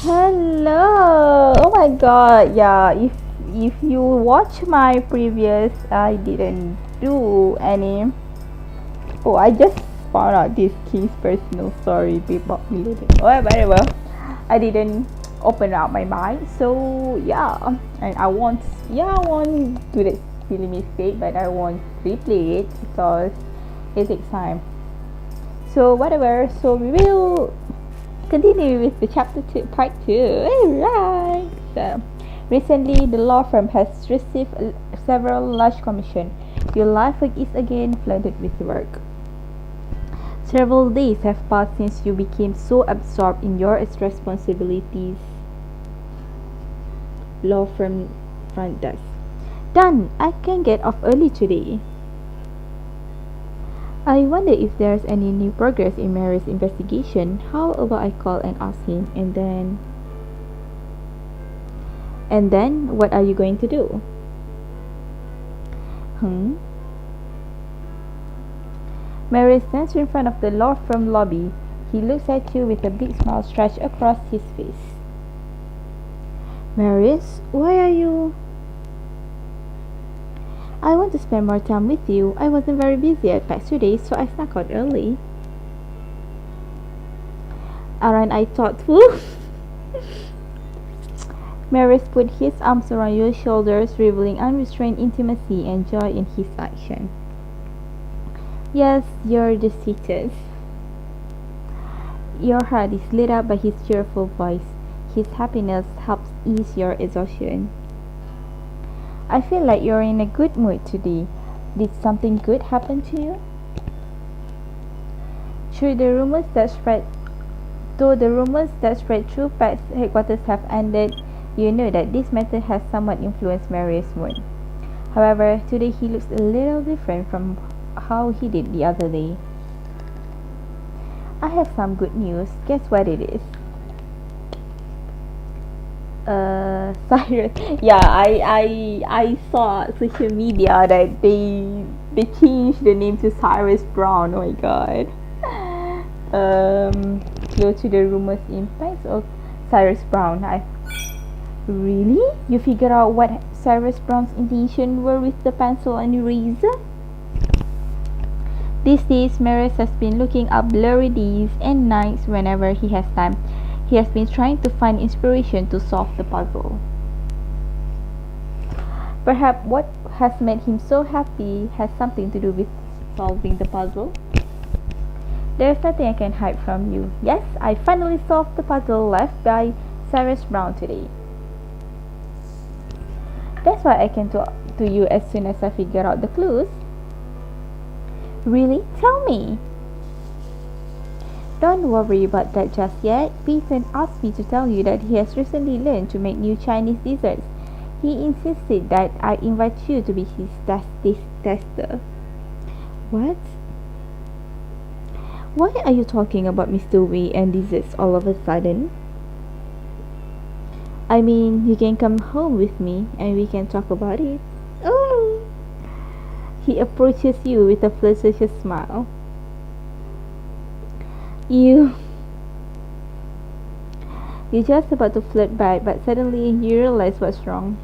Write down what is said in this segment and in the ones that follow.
Hello. Oh my god. Yeah, if you watch my previous, I didn't do any. Oh, I just found out this king's personal story before below. Oh, very well. I didn't open up my mind. So yeah, and I won't do that silly mistake, but I won't replay it because it takes time. So whatever. So we will continue with the chapter 2, part 2. Alright. So, recently, the law firm has received several large commissions. Your life is again flooded with work. Several days have passed since you became so absorbed in your responsibilities. Law firm front desk. Done. I can get off early today. I wonder if there's any new progress in Marius' investigation. How about I call and ask him, and then what are you going to do? Marius stands in front of the law firm lobby. He looks at you with a big smile stretched across his face. Marius, why are you? I want to spend more time with you. I wasn't very busy at PAX today, so I snuck out early. Aren't I thoughtful? Marius put his arms around your shoulders, revealing unrestrained intimacy and joy in his action. Yes, you're the sweetest. Your heart is lit up by his cheerful voice. His happiness helps ease your exhaustion. I feel like you're in a good mood today. Did something good happen to you? Though the rumors that spread through PAX headquarters have ended, you know that this matter has somewhat influenced Marius' mood. However, today he looks a little different from how he did the other day. I have some good news. Guess what it is? Cyrus. Yeah, I saw social media that they changed the name to Cyrus Brown. Oh my god. Close to the rumors impacts of Cyrus Brown. Really? You figured out what Cyrus Brown's intention were with the pencil and eraser? These days, Marius has been looking up blurry days and nights whenever he has time. He has been trying to find inspiration to solve the puzzle. Perhaps what has made him so happy has something to do with solving the puzzle. There's nothing I can hide from you. Yes, I finally solved the puzzle left by Cyrus Brown today. That's why I came to you as soon as I figured out the clues. Really? Tell me. Don't worry about that just yet. Peyton asked me to tell you that he has recently learned to make new Chinese desserts. He insisted that I invite you to be his tester. What? Why are you talking about Mr. Wei and desserts all of a sudden? I mean, you can come home with me and we can talk about it. Oh! He approaches you with a flirtatious smile. You're just about to flirt back, but suddenly you realize what's wrong.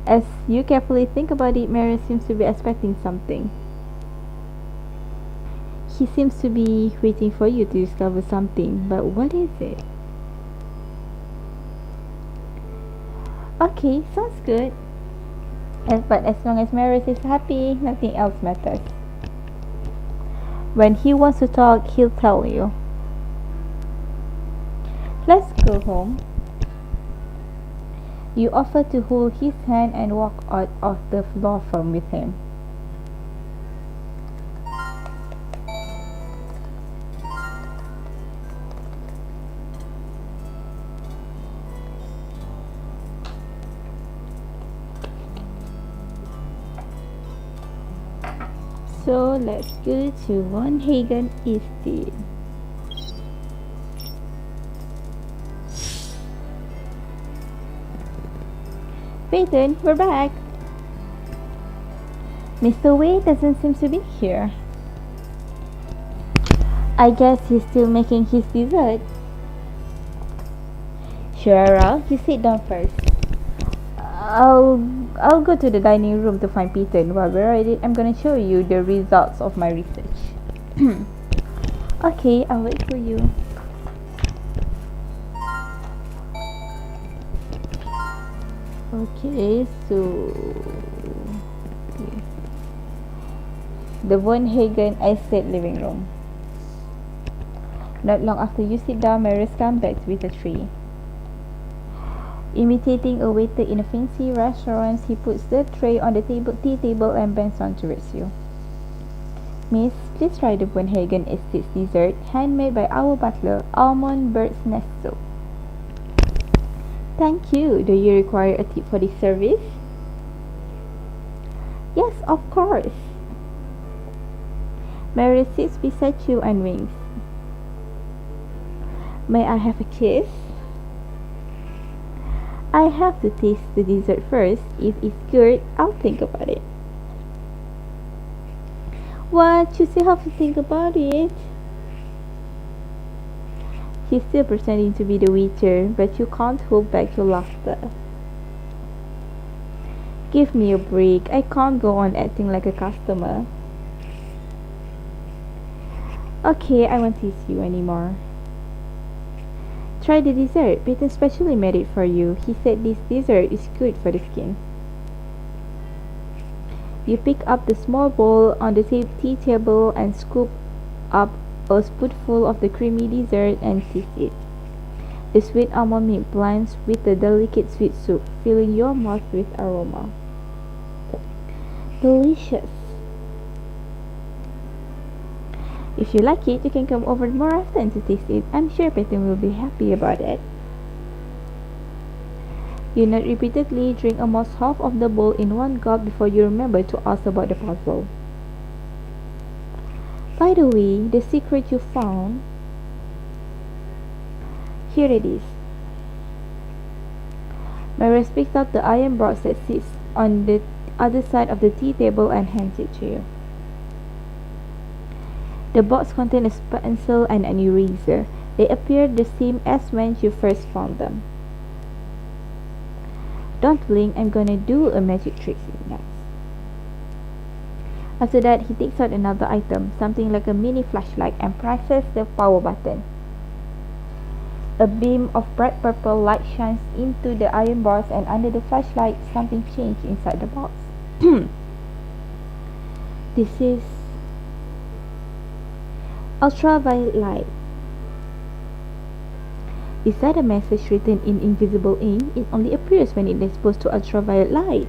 As you carefully think about it, Marius seems to be expecting something. He seems to be waiting for you to discover something, but what is it? Okay, sounds good. But as long as Marius is happy, nothing else matters. When he wants to talk, he'll tell you. Let's go home. You offer to hold his hand and walk out of the law firm with him. So let's go to Von Hagen Estate. Peyton, we're back. Mr. Wei doesn't seem to be here. I guess he's still making his dessert. Shara, you sit down first. I'll go to the dining room to find Peter, and while we're at it, I'm gonna show you the results of my research. Okay, I'll wait for you. Okay, so the Von Hagen estate living room. Not long after you sit down, Marius comes back with a tray. Imitating a waiter in a fancy restaurant, he puts the tray on the tea table and bends on towards you. Miss, please try the Von Hagen Estate's dessert, handmade by our butler, almond bird's nest soup. Thank you. Do you require a tip for this service? Yes, of course. Marius sits beside you and winks. May I have a kiss? I have to taste the dessert first. If it's good, I'll think about it. What? You still have to think about it? He's still pretending to be the waiter, but you can't hold back your laughter. Give me a break. I can't go on acting like a customer. Okay, I won't tease you anymore. Try the dessert. Peter specially made it for you. He said this dessert is good for the skin. You pick up the small bowl on the tea table and scoop up a spoonful of the creamy dessert and taste it. The sweet almond milk blends with the delicate sweet soup, filling your mouth with aroma. Delicious. If you like it, you can come over more often to taste it. I'm sure Peter will be happy about it. You not repeatedly drink almost half of the bowl in one gulp before you remember to ask about the puzzle. By the way, the secret you found, here it is. Marius picks up the iron box that sits on the other side of the tea table and hands it to you. The box contains a pencil and an eraser. They appear the same as when you first found them. Don't blink, I'm gonna do a magic trick next. After that, he takes out another item, something like a mini flashlight, and presses the power button. A beam of bright purple light shines into the iron bars, and under the flashlight, something changed inside the box. This is ultraviolet light. Is that a message written in invisible ink? It only appears when it is exposed to ultraviolet light.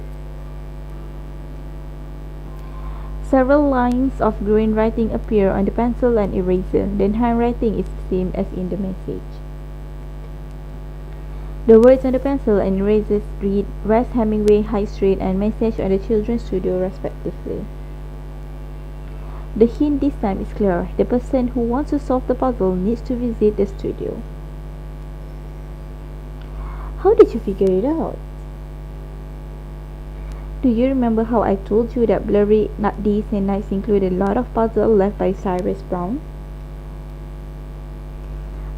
Several lines of green writing appear on the pencil and eraser. The handwriting is the same as in the message. The words on the pencil and erasers read West Hemingway High Street and Message on the Children's Studio respectively. The hint this time is clear. The person who wants to solve the puzzle needs to visit the studio. How did you figure it out? Do you remember how I told you that blurry days and nights included a lot of puzzles left by Cyrus Brown?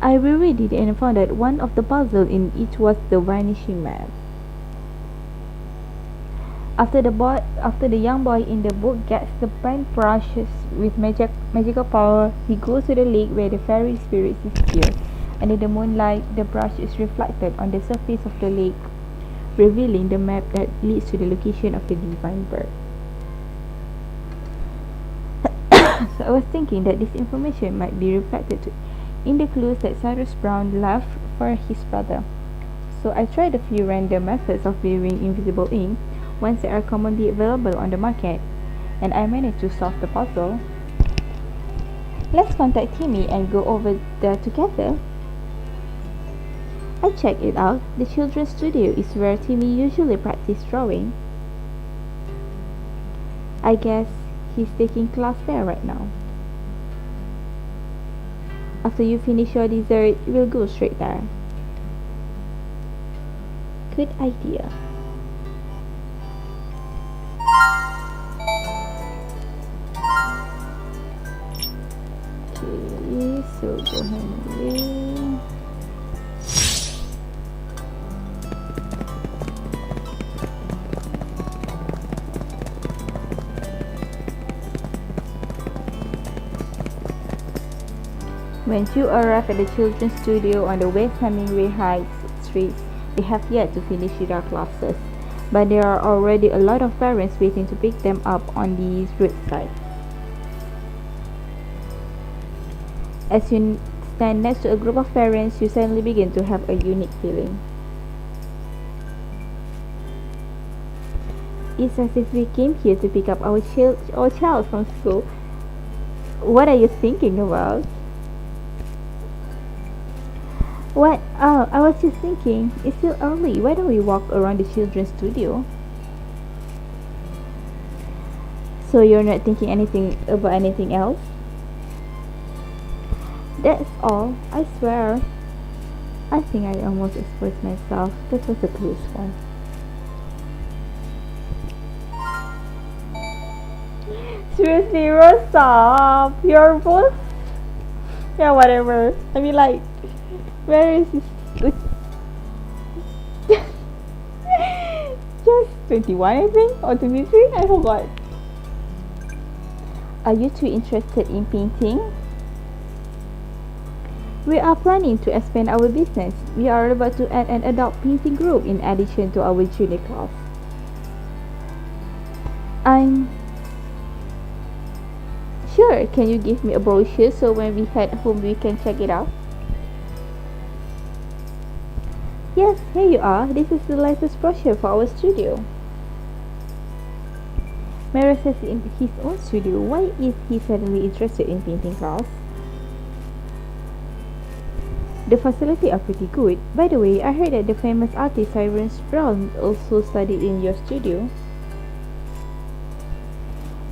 I reread it and found that one of the puzzles in it was the vanishing map. After the young boy in the book gets the paintbrushes with magical power, he goes to the lake where the fairy spirits disappear. Under the moonlight, the brush is reflected on the surface of the lake, revealing the map that leads to the location of the divine bird. So I was thinking that this information might be reflected in the clues that Cyrus Brown left for his brother. So I tried a few random methods of viewing invisible ink, ones that are commonly available on the market, and I managed to solve the puzzle. Let's contact Timmy and go over there together. I checked it out. The children's studio is where Timmy usually practices drawing. I guess he's taking class there right now. After you finish your dessert, we'll go straight there. Good idea. Okay, so go ahead and wait. When you arrive at the children's studio on the West Hemingway Heights Street, they have yet to finish their classes, but there are already a lot of parents waiting to pick them up on the roadside. As you stand next to a group of parents, you suddenly begin to have a unique feeling. It's as if we came here to pick up our child from school. What are you thinking about? What? Oh, I was just thinking, it's still early. Why don't we walk around the children's studio? So you're not thinking anything about anything else? That's all, I swear. I think I almost exposed myself. That was a close one. Seriously, Rose, stop. You're both. Yeah, whatever. I mean, like, where is this? Just 21, I think, or 23? I forgot. Are you two interested in painting? We are planning to expand our business. We are about to add an adult painting group in addition to our junior class. I'm sure. Can you give me a brochure so when we head home we can check it out? Yes, here you are. This is the latest brochure for our studio. Marius says in his own studio. Why is he suddenly interested in painting class? The facility are pretty good. By the way, I heard that the famous artist Cyrus Brown also studied in your studio.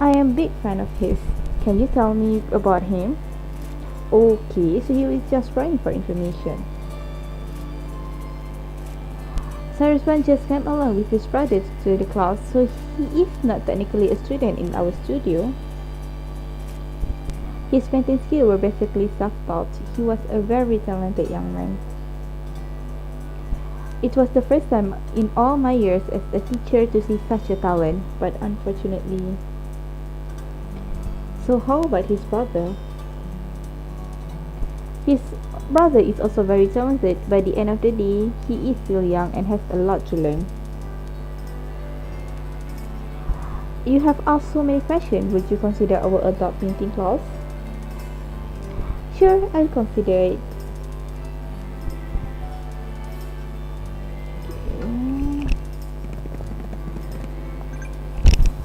I am a big fan of his. Can you tell me about him? Okay, so he was just trying for information. Cyrus Brown just came along with his brother to the class, so he is not technically a student in our studio. His painting skills were basically self-taught. He was a very talented young man. It was the first time in all my years as a teacher to see such a talent, but unfortunately. So how about his brother? His brother is also very talented. By the end of the day, he is still young and has a lot to learn. You have asked so many questions. Would you consider our adult painting class? Sure, I'll consider it.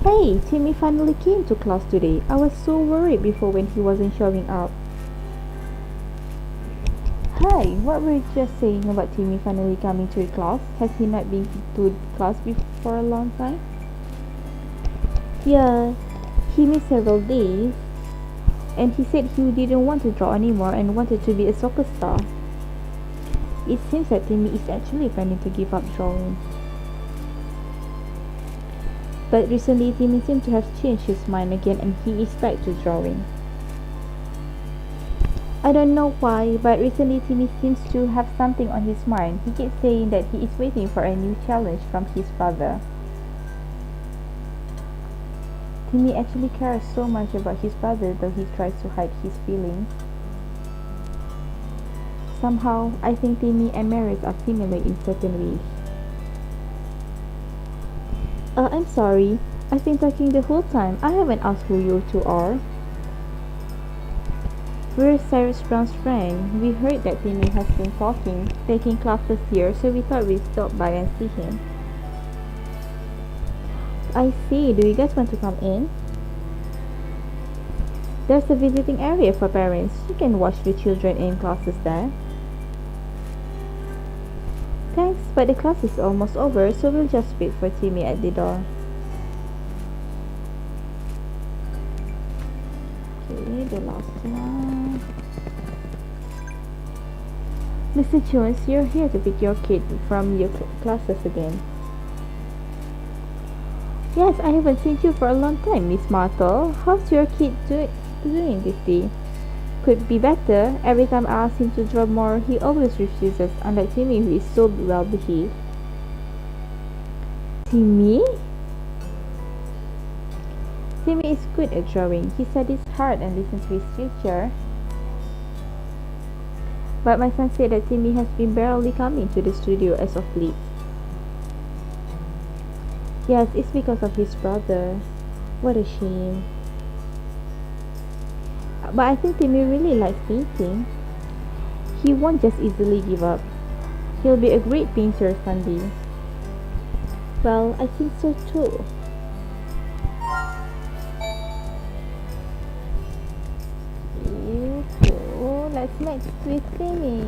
Hey, Timmy finally came to class today. I was so worried before when he wasn't showing up. Hi, what were you just saying about Timmy finally coming to your class? Has he not been to class for a long time? Yeah, he missed several days. And he said he didn't want to draw anymore and wanted to be a soccer star. It seems that Timmy is actually planning to give up drawing. But recently Timmy seemed to have changed his mind again and he is back to drawing. I don't know why, but recently Timmy seems to have something on his mind. He keeps saying that he is waiting for a new challenge from his brother. Timmy actually cares so much about his brother, though he tries to hide his feelings. Somehow, I think Timmy and Marius are similar in certain ways. I'm sorry. I've been talking the whole time. I haven't asked who you two are. We're Cyrus Brown's friend. We heard that Timmy has been taking classes here, so we thought we'd stop by and see him. I see. Do you guys want to come in? There's a visiting area for parents. You can watch the children in classes there. Thanks, but the class is almost over, so we'll just wait for Timmy at the door. Okay, the last one. Mr. Jones, you're here to pick your kid from your classes again. Yes, I haven't seen you for a long time, Miss Martle. How's your kid doing this day? Could be better. Every time I ask him to draw more, he always refuses, unlike Timmy, who is so well behaved. Timmy? Timmy is good at drawing. He studies hard and listens to his teacher. But my son said that Timmy has been barely coming to the studio as of late. Yes, it's because of his brother. What a shame. But I think Timmy really likes painting. He won't just easily give up. He'll be a great painter someday. Well, I think so too. So let's make with Timmy.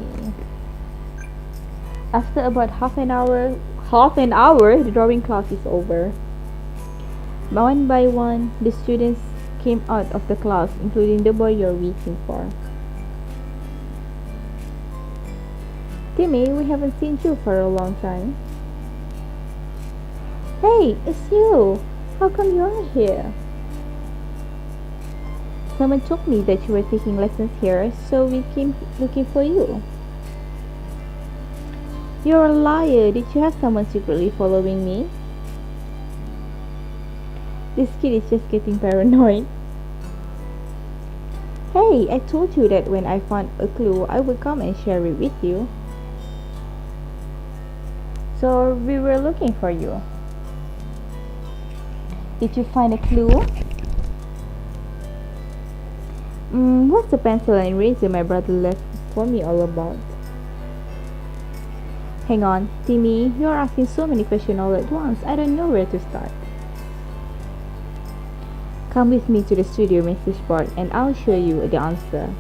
After about half an hour, the drawing class is over. One by one, the students came out of the class, including the boy you're waiting for. Timmy, we haven't seen you for a long time. Hey, it's you! How come you're here? Someone told me that you were taking lessons here, so we came looking for you. You're a liar. Did you have someone secretly following me? This kid is just getting paranoid. Hey, I told you that when I found a clue, I would come and share it with you. So we were looking for you. Did you find a clue? What's the pencil and eraser my brother left for me all about? Hang on, Timmy, you're asking so many questions all at once. I don't know where to start. Come with me to the studio message board and I'll show you the answer.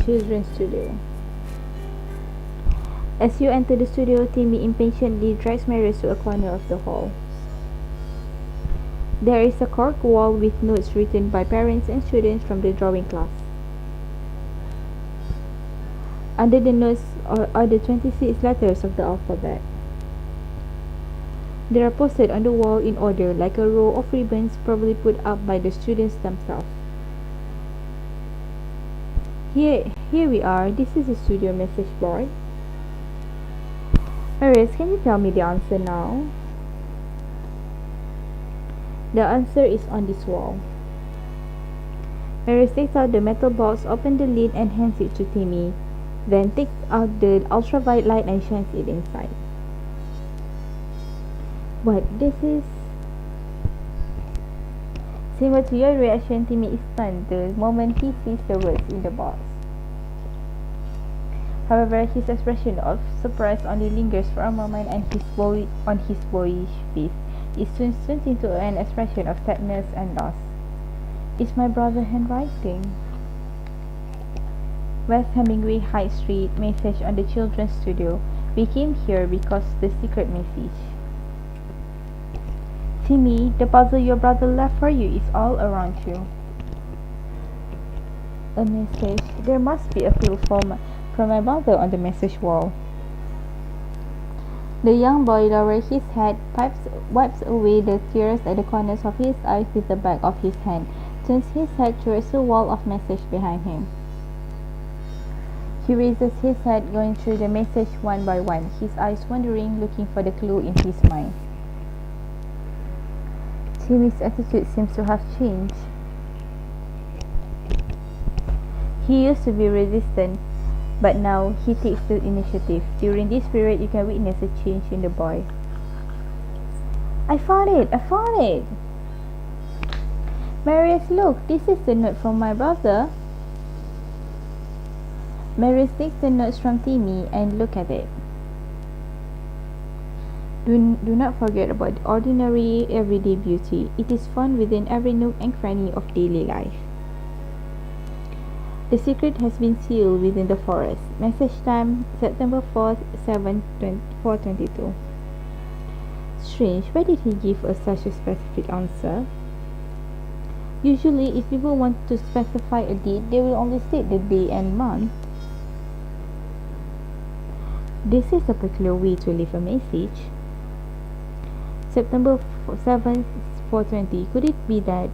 Children's Studio. As you enter the studio, Timmy impatiently drags Marius to a corner of the hall. There is a cork wall with notes written by parents and students from the drawing class. Under the notes are the 26 letters of the alphabet. They are posted on the wall in order, like a row of ribbons probably put up by the students themselves. Here we are. This is the studio message board. Marius, can you tell me the answer now? The answer is on this wall. Marius takes out the metal box, opens the lid and hands it to Timmy. Then takes out the ultraviolet light and shines it inside. What this is? Similar to your reaction, Timmy is stunned the moment he sees the words in the box. However, his expression of surprise only lingers for a moment and his boyish face is soon turned into an expression of sadness and loss. Is my brother handwriting? West Hemingway High Street, message on the children's studio. We came here because the secret message. Timmy, the puzzle your brother left for you is all around you. A message. There must be a clue from my brother on the message wall. The young boy lowers his head, wipes away the tears at the corners of his eyes with the back of his hand, turns his head towards the wall of message behind him. He raises his head, going through the message one by one, his eyes wandering, looking for the clue in his mind. Timmy's attitude seems to have changed. He used to be resistant, but now he takes the initiative. During this period, you can witness a change in the boy. I found it! Marius, look, this is the note from my brother. Marius takes the notes from Timmy and look at it. Do not forget about the ordinary, everyday beauty. It is found within every nook and cranny of daily life. The secret has been sealed within the forest. Message time, September 4th, 4:22. Strange, why did he give us such a specific answer? Usually, if people want to specify a date, they will only state the day and month. This is a peculiar way to leave a message. September 7th, 4:20. Could it be that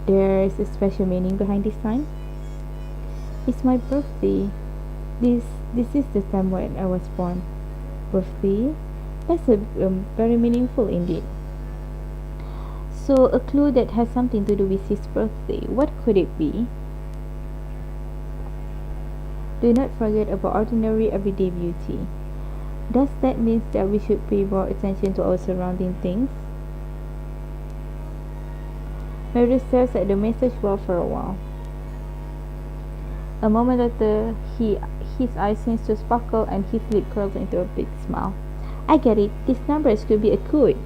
there is a special meaning behind this time? It's my birthday. This is the time when I was born. Birthday? That's very meaningful indeed. So, a clue that has something to do with his birthday. What could it be? Do not forget about ordinary everyday beauty. Does that mean that we should pay more attention to our surrounding things? Marius stares at the message board for a while. A moment later, his eyes seem to sparkle and his lip curls into a big smile. I get it. These numbers could be a code.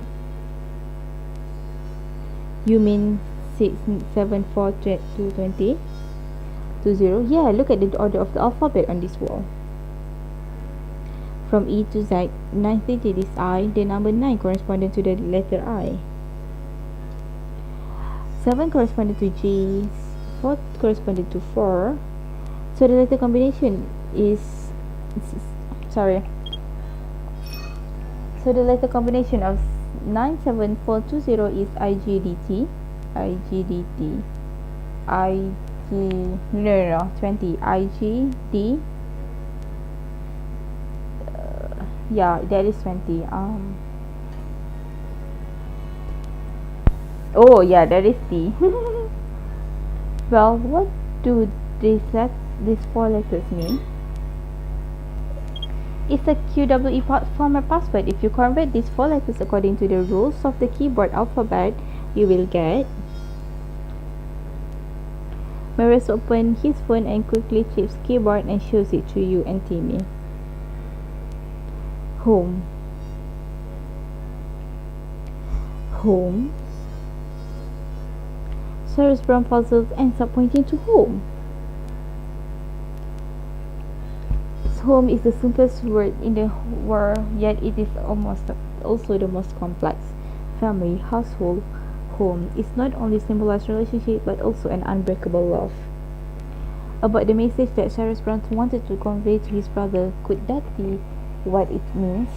You mean 67420? 20? Yeah, look at the order of the alphabet on this wall. From E to Z, 930 is I. The number 9 corresponded to the letter I. 7 corresponded to G. 4 corresponded to 4. So the letter combination is sorry. So the letter combination of 97420 is IGDT. IGDT. No, 20. IGD. Yeah, that is 20. Oh yeah, that is T. Well, what do these 4 letters mean? It's a QWE format password. If you convert these 4 letters according to the rules of the keyboard alphabet, you will get. Marius opens his phone and quickly flips keyboard and shows it to you and Timmy. Home. Home. Cyrus Brown puzzles ends up pointing to home. Home is the simplest word in the world, yet it is also the most complex. Family, household, home is not only symbolized relationship but also an unbreakable love. About the message that Cyrus Brown wanted to convey to his brother, could that be what it means?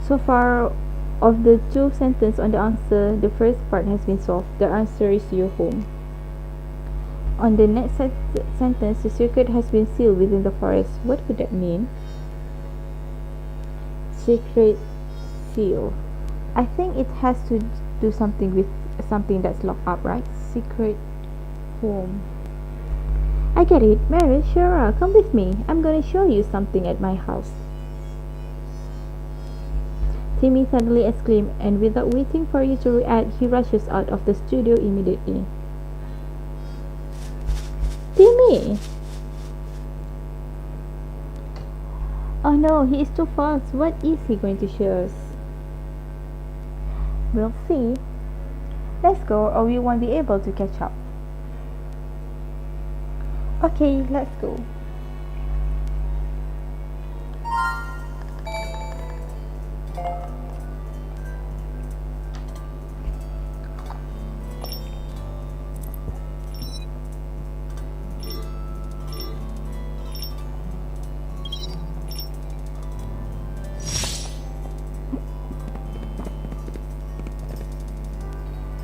So far, of the 2 sentences on the answer, the first part has been solved. The answer is your home. On the next sentence, the secret has been sealed within the forest. What could that mean? Secret seal. I think it has to do something with something that's locked up, right? Secret home. I get it. Marius, sure, come with me. I'm going to show you something at my house. Timmy suddenly exclaimed, and without waiting for you to react, he rushes out of the studio immediately. Timmy! Oh no, he is too fast. What is he going to show us? We'll see. Let's go or we won't be able to catch up. Okay, let's go.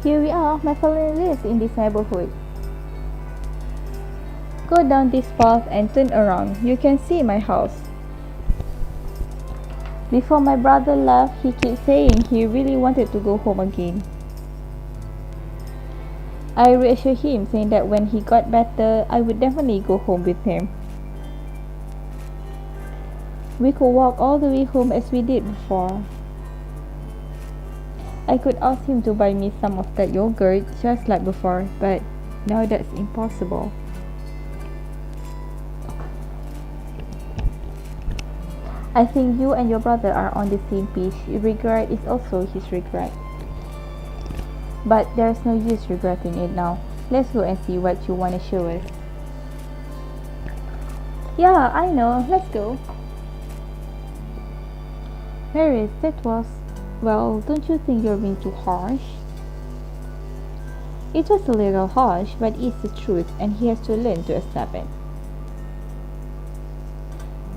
Here we are, my family lives in this neighborhood. Go down this path and turn around. You can see my house. Before my brother left, he kept saying he really wanted to go home again. I reassured him, saying that when he got better, I would definitely go home with him. We could walk all the way home as we did before. I could ask him to buy me some of that yogurt just like before, but now that's impossible. I think you and your brother are on the same page. Regret is also his regret. But there's no use regretting it now. Let's go and see what you want to show us. Yeah, I know. Let's go. Marius, that was... Well, don't you think you're being too harsh? It was a little harsh, but it's the truth and he has to learn to accept it.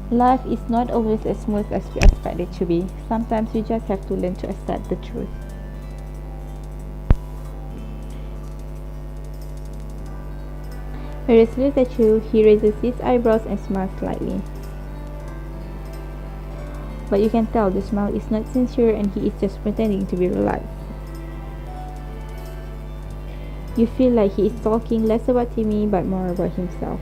Life is not always as smooth as we expect it to be. Sometimes we just have to learn to accept the truth. Marius looks at you, he raises his eyebrows and smiles slightly. but you can tell the smile is not sincere and he is just pretending to be relaxed. You feel like he is talking less about Timmy but more about himself.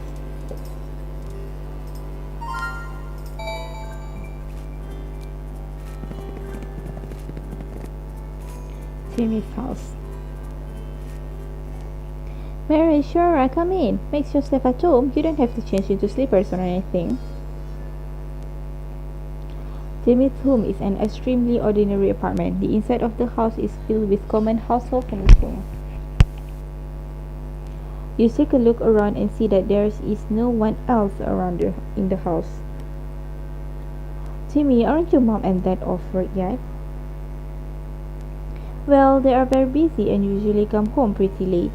Timmy's house. Marius, sure, I come in. Make yourself at home. You don't have to change into slippers or anything. Timmy's home is an extremely ordinary apartment. The inside of the house is filled with common household furnishings. You take a look around and see that there is no one else around in the house. Timmy, aren't your mom and dad off work yet? Well, they are very busy and usually come home pretty late.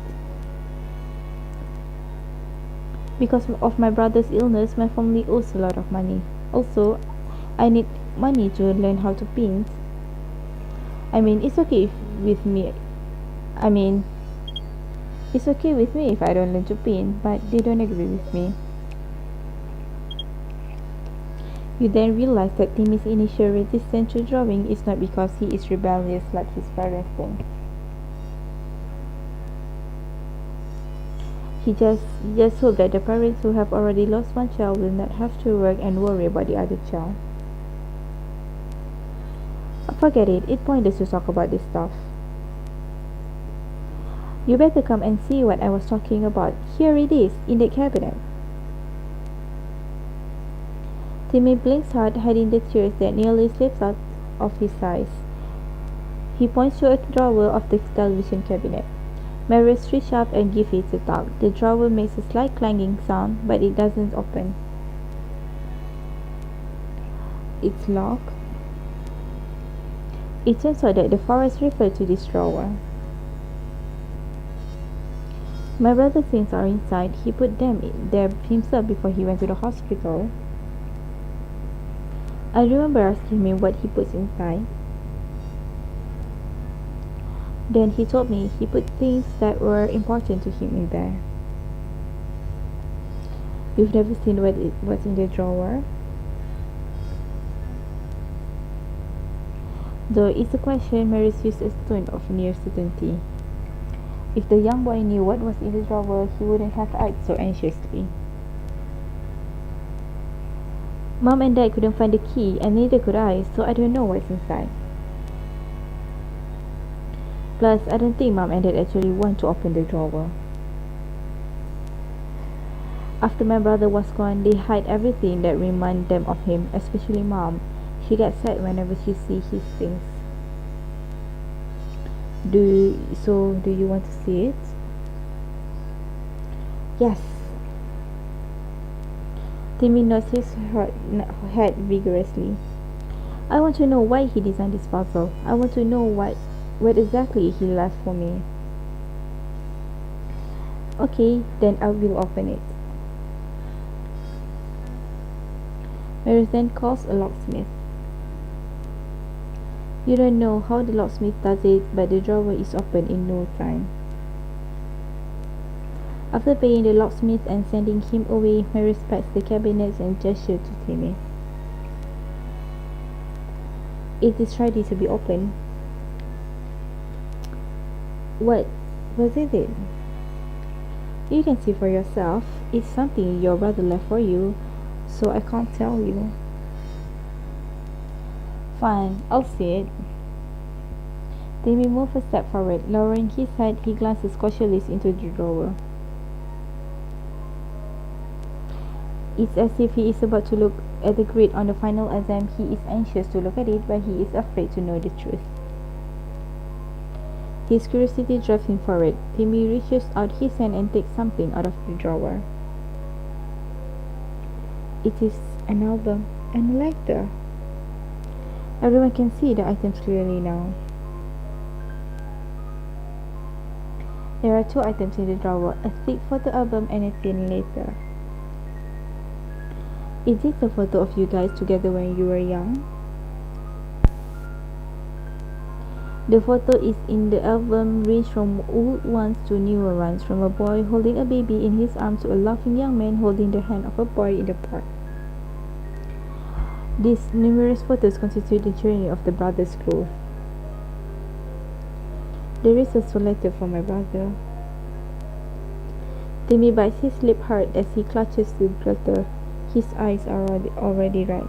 Because of my brother's illness, my family owes a lot of money. Also, I need money to learn how to paint. It's okay with me. I mean, it's okay with me if I don't learn to paint, but they don't agree with me. You then realize that Timmy's initial resistance to drawing is not because he is rebellious like his parents think. He just hopes that the parents who have already lost one child will not have to work and worry about the other child. Forget it, it's pointless to talk about this stuff. You better come and see what I was talking about. Here it is, in the cabinet. Timmy blinks hard, hiding the tears that nearly slips out of his eyes. He points to a drawer of the television cabinet. Marius reaches up and gives it a tug. The drawer makes a slight clanging sound, but it doesn't open. It's locked. It turns out that the forest referred to this drawer. My brother's things are inside. He put them there himself before he went to the hospital. I remember asking him what he puts inside. Then he told me he put things that were important to him in there. You've never seen what's in the drawer? Though it's a question, Marius used a tone of near certainty. If the young boy knew what was in the drawer, he wouldn't have acted so anxiously. Mom and Dad couldn't find the key, and neither could I, so I don't know what's inside. Plus, I don't think Mom and Dad actually want to open the drawer. After my brother was gone, they hide everything that reminded them of him, especially Mom. She gets sad whenever she sees his things. Do you want to see it? Yes. Timmy nods his head vigorously. I want to know why he designed this puzzle. I want to know what exactly he left for me. Okay, then I will open it. Marius then calls a locksmith. You don't know how the locksmith does it, but the drawer is open in no time. After paying the locksmith and sending him away, Marius pats the cabinets and gestures to Timmy. It is ready to be opened. What was it? You can see for yourself. It's something your brother left for you, so I can't tell you. Fine, I'll see it. Timmy moved a step forward. Lowering his head, he glances cautiously into the drawer. It's as if he is about to look at the grid on the final exam. He is anxious to look at it, but he is afraid to know the truth. His curiosity drives him forward. Timmy reaches out his hand and takes something out of the drawer. It is an album and a lighter. Everyone can see the items clearly now. There are two items in the drawer, a thick photo album and a thin letter. Is this a photo of you guys together when you were young? The photo is in the album ranged from old ones to newer ones, from a boy holding a baby in his arms to a laughing young man holding the hand of a boy in the park. These numerous photos constitute the journey of the brother's growth. There is also a letter from my brother. Timmy bites his lip hard as he clutches the letter. His eyes are already red.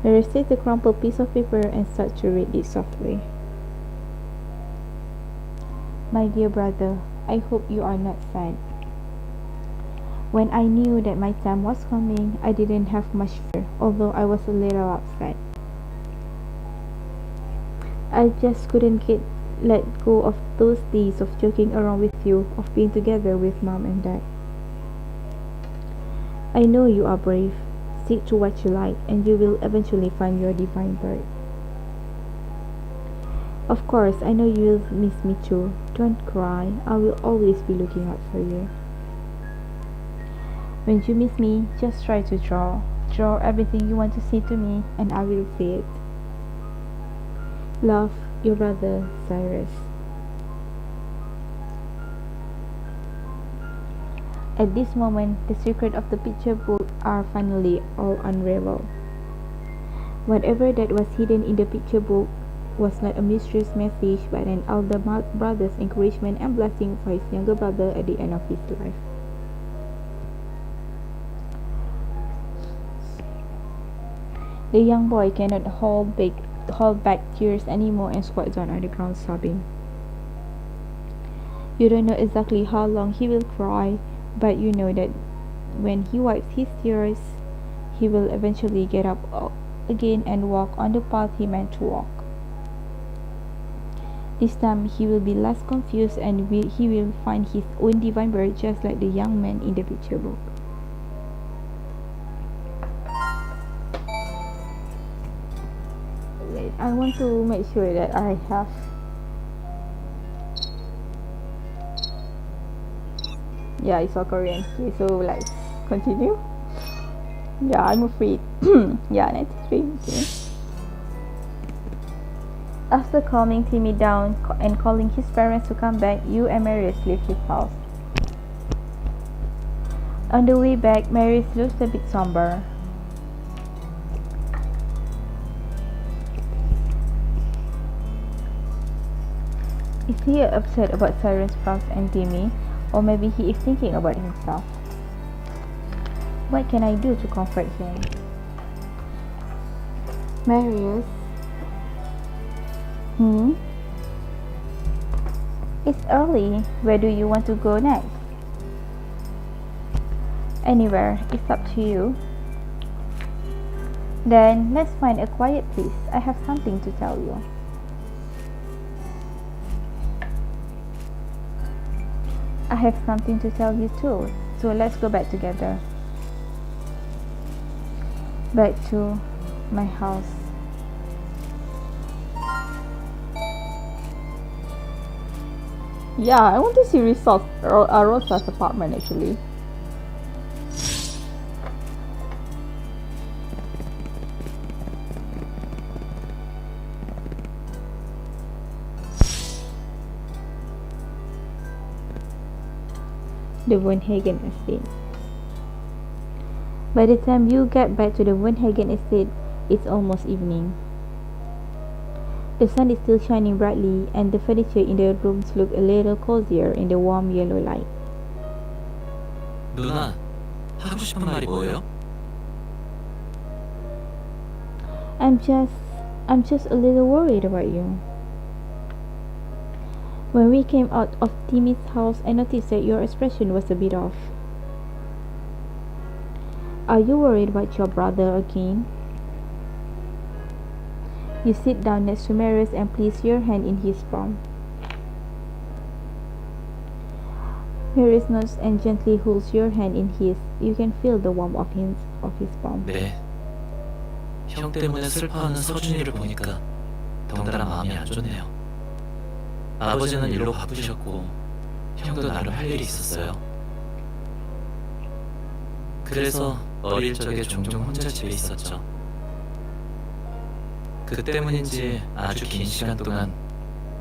Marius takes a crumpled piece of paper and starts to read it softly. My dear brother, I hope you are not sad. When I knew that my time was coming, I didn't have much fear, although I was a little upset. I just couldn't let go of those days of joking around with you, of being together with Mom and Dad. I know you are brave. Stick to what you like, and you will eventually find your divine bird. Of course, I know you will miss me too. Don't cry. I will always be looking out for you. When you miss me, just try to draw. Draw everything you want to say to me, and I will see it. Love, your brother, Cyrus. At this moment, the secret of the picture book are finally all unraveled. Whatever that was hidden in the picture book was not a mysterious message, but an elder brother's encouragement and blessing for his younger brother at the end of his life. The young boy cannot hold back tears anymore and squat down on the ground sobbing. You don't know exactly how long he will cry, but you know that when he wipes his tears, he will eventually get up again and walk on the path he meant to walk. This time he will be less confused and he will find his own divine bird, just like the young man in the picture book. Wait, I want to make sure that I have yeah, it's all Korean. Okay, so let's continue. Yeah, I'm afraid. Yeah, 93. Okay. After calming Timmy down and calling his parents to come back, you and Marius leave his house. On the way back, Marius looks a bit somber. Is he upset about Cyrus, Franz, and Timmy? Or maybe he is thinking about himself. What can I do to comfort him? Marius? It's early. Where do you want to go next? Anywhere. It's up to you. Then let's find a quiet place. I have something to tell you. I have something to tell you too, so let's go back together. Back to my house. Yeah, I want to see Rosa's apartment actually. The Wunhagen estate. By the time you get back to the Wunhagen estate, it's almost evening. The sun is still shining brightly, and the furniture in the rooms look a little cozier in the warm yellow light. 누나, 하고 싶은 말이 뭐예요? I'm just a little worried about you. When we came out of Timmy's house, I noticed that your expression was a bit off. Are you worried about your brother again? You sit down next to Marius and place your hand in his palm. Marius nods and gently holds your hand in his. You can feel the warmth of his palm. 네. 형 때문에 슬퍼하는 서준이를 보니까 덩달아 마음이 안 좋네요. 아버지는 일로 바쁘셨고 형도 나름 할 일이 있었어요. 그래서 어릴 적에 종종 혼자 집에 있었죠. 그 때문인지 아주 긴 시간 동안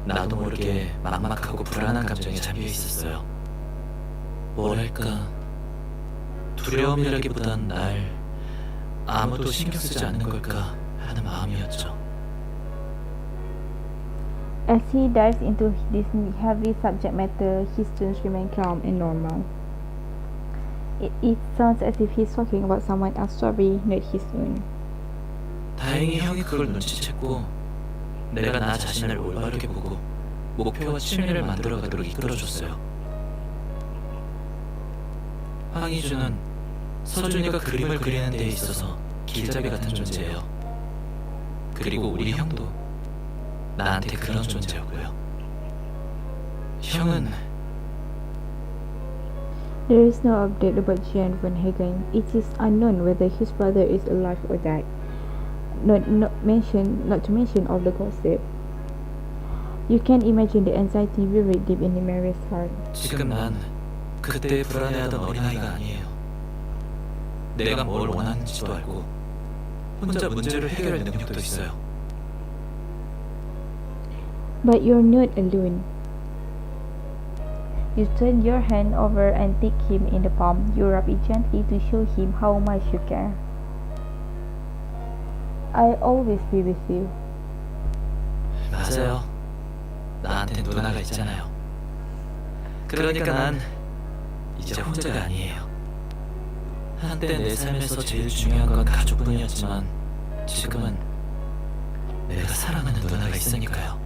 나도 모르게 막막하고 불안한 감정에 잠겨 있었어요. 뭐랄까, 두려움이라기보단 날 아무도 신경 쓰지 않는 걸까 하는 마음이었죠. As he dives into this heavy subject matter, his tones remain calm and normal. It sounds as if he's talking about someone else's story, not his own. 다행히 형이 그걸 눈치챘고 내가 나 자신을 올바르게 보고 목표와 취미를 만들어가도록 이끌어줬어요. 황희준은 서준이가 그림을 그리는 데 있어서 길잡이 같은 존재예요. 그리고 우리 형도 나한테 그런 존재였고요. 형은 There is no update about Jan van Hagen. It is unknown whether his brother is alive or dead. Not to mention all the gossip. You can imagine the anxiety buried deep in Marius' heart. 지금 난 그때 불안해하던 어린아이가 아니에요. 내가 뭘 원하는지도 알고 혼자 문제를 해결할 능력도 있어요. But you're not alone. You turn your hand over and take him in the palm. You rub it gently to show him how much you care. I'll always be with you. 맞아요. 나한테 누나가 있잖아요. 그러니까 난 이제 혼자가 아니에요. 한때 내 삶에서 제일 중요한 건 가족뿐이었지만 지금은 내가 사랑하는 누나가 있으니까요.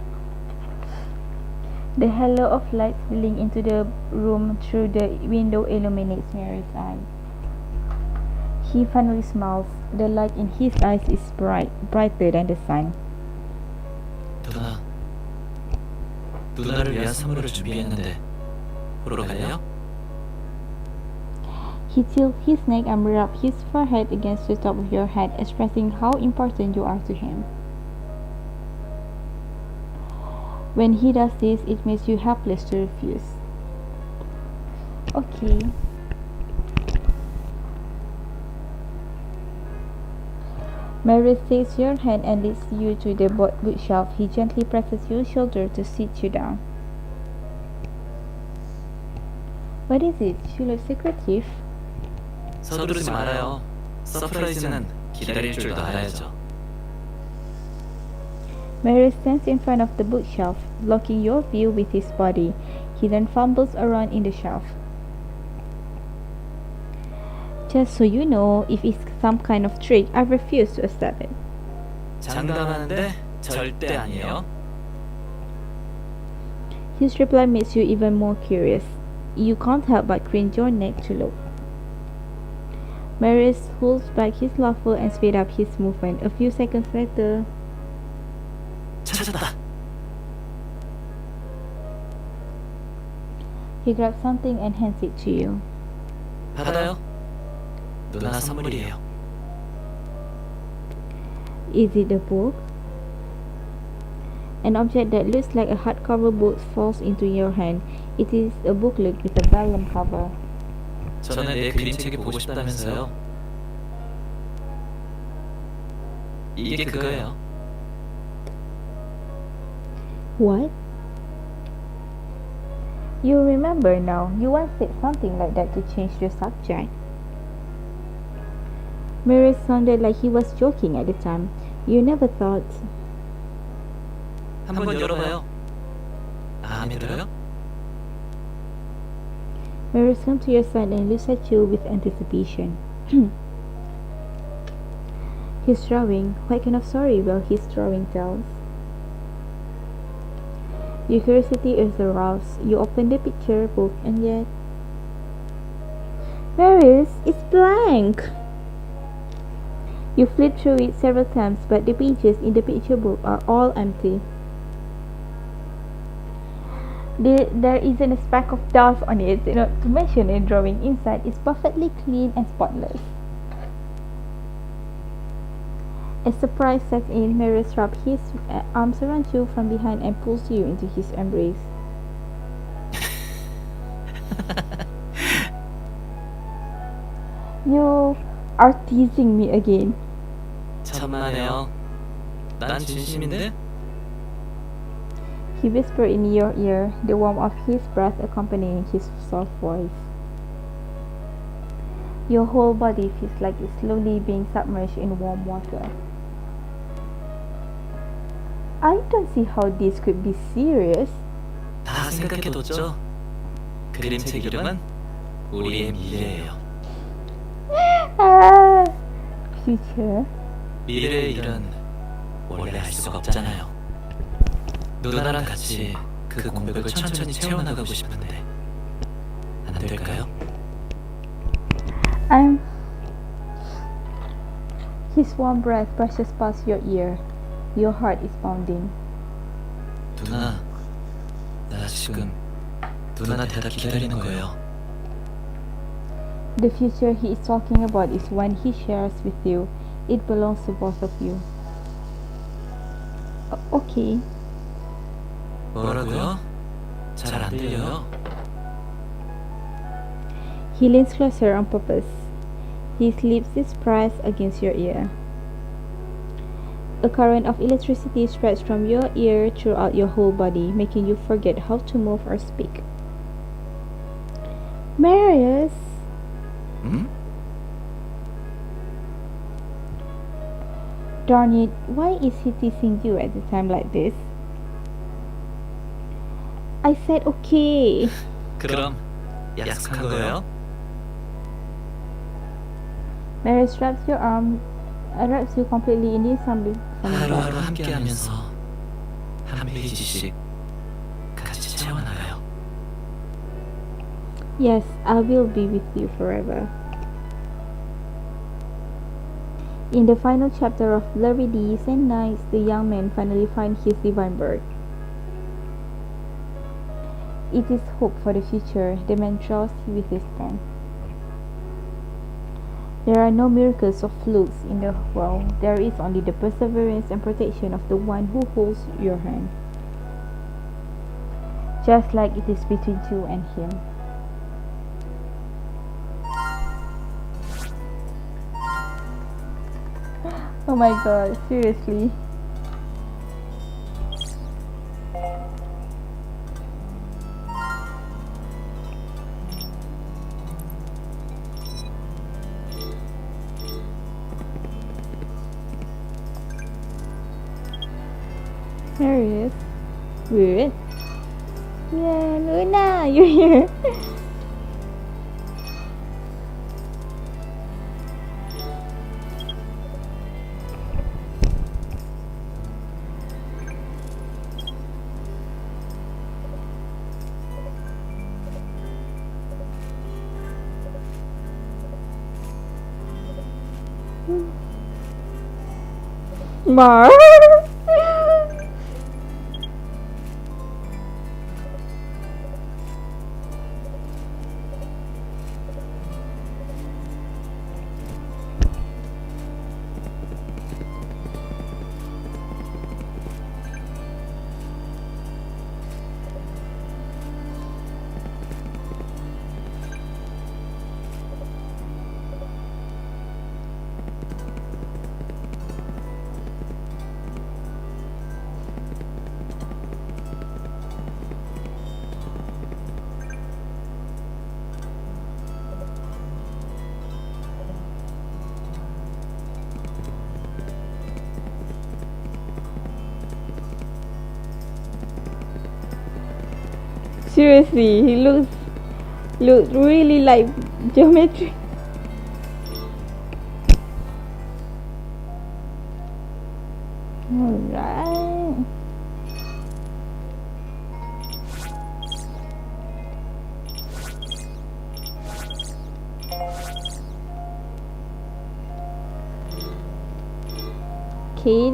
The halo of light spilling into the room through the window illuminates Mary's eyes. He finally smiles. The light in his eyes is brighter than the sun. 누나를 위한 선물을 준비했는데 보러 갈래요? He tilts his neck and rubs his forehead against the top of your head, expressing how important you are to him. When he does this, it makes you helpless to refuse. Okay. Marius takes your hand and leads you to the bookshelf. He gently presses your shoulder to sit you down. What is it? She looks secretive. 서두르지 말아요. 서프라이즈는 기다릴 줄도 알아야죠. Marius stands in front of the bookshelf, blocking your view with his body. He then fumbles around in the shelf. Just so you know, if it's some kind of trick, I refuse to accept it. 장담하는데 절대 아니에요. His reply makes you even more curious. You can't help but cringe your neck to look. Marius pulls back his laughter and speeds up his movement. A few seconds later, 찾았다. he grabs something and hands it to you. 받아요. 누나 선물이에요. Is it a book? An object that looks like a hardcover book falls into your hand. It is a booklet with a vellum cover. 저는 내 그림책이 보고 싶다면서요. 이게 그거예요. What? You remember now, you once said something like that to change the subject. Marius sounded like he was joking at the time. You never thought. 한번 열어봐요. 마음에 들어요? Marius comes to your side and looks at you with anticipation. He's drawing. What kind of story will his drawing tell? Your curiosity is aroused. You open the picture book and yet... Marius, it's blank! You flip through it several times, but the pages in the picture book are all empty. There isn't a speck of dust on it, not to mention the drawing inside is perfectly clean and spotless. As surprise sets in, Marius wraps his arms around you from behind and pulls you into his embrace. You are teasing me again. 천만에요. 난 진심인데? He whispered in your ear, the warmth of his breath accompanying his soft voice. Your whole body feels like it's slowly being submerged in warm water. I don't see how this could be serious. 다 생각해뒀죠? 그림책 이름은 우리의 미래예요. Ah, future. 미래의 일은 원래 알 수가 없잖아요. 누나랑 같이 그 공백을 천천히 채워나가고 싶은데 안 될까요? His warm breath brushes past your ear. Your heart is pounding. 누나, 나 지금 누나 대답 기다리는 거예요. The future he is talking about is one he shares with you. It belongs to both of you. Okay. 뭐라고요? 잘 안 들려요? He leans closer on purpose. His lips is pressed against your ear. A current of electricity spreads from your ear throughout your whole body, making you forget how to move or speak. Marius! 응? Darn it, why is he teasing you at a time like this? I said okay. 그럼 약속한 거예요? Marius wraps you completely in his arms. 하루하루 함께하면서 한 페이지씩 같이 채워나가요. Yes, I will be with you forever. In the final chapter of Blurry Days and Nights, the young man finally finds his divine birth. It is hope for the future, the man trusts with his pen. There are no miracles or flukes in the world. There is only the perseverance and protection of the one who holds your hand. Just like it is between you and him. Oh my god, seriously. Marius? Weird. Yeah, Luna, you're here. Mar. Seriously, he looks really like geometry. Alright. Okay.